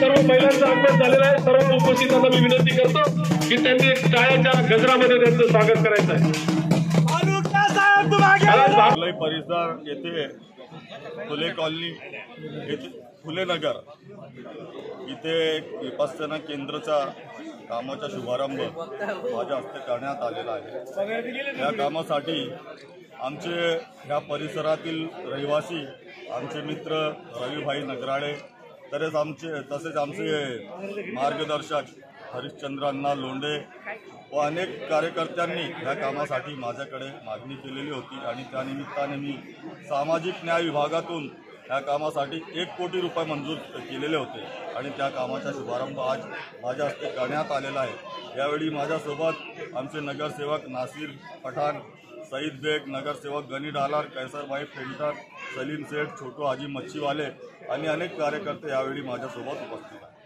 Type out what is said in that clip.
सर्व महिलांचा अभ्यास झालेला आहे। सर्व उपस्थितांना मी विनंती करतो की त्यांनी टाळ्याच्या गजरामध्ये त्यांचं स्वागत करायचं आहे। फुले परिसर येथे फुले कॉलनी येथे फुले नगर इथे विपස්සना केंद्राचा कामाचा शुभारंभ माझ्या हस्ते करण्यात आलेला आहे। या कामासाठी आमचे ह्या परिसरातील रहिवासी आमचे मित्र रविभाई नगराळे तसेच आमचे मार्गदर्शक हरिश्चंद्र अण्णा लोंढे व अनेक कार्यकर्त्यांनी या कामासाठी माझ्याकडे मागणी केलेली होती आणि त्यानिमित्ताने मी सामाजिक न्याय विभागातून या कामासाठी 1 कोटी रुपये मंजूर केलेले होते आणि त्या कामाचा शुभारंभ आज माझ्या हस्ते करण्यात आलेला आहे। यावेळी माझ्यासोबत आमचे नगरसेवक नासिर पठाण, सईद बेग, नगरसेवक गनी डालार, कैसरभाई पेंटर, सलीम सेठ, छोटू हाजी मच्छीवाले आणि अनेक कार्यकर्ते यावेळी माझ्यासोबत उपस्थित आहेत।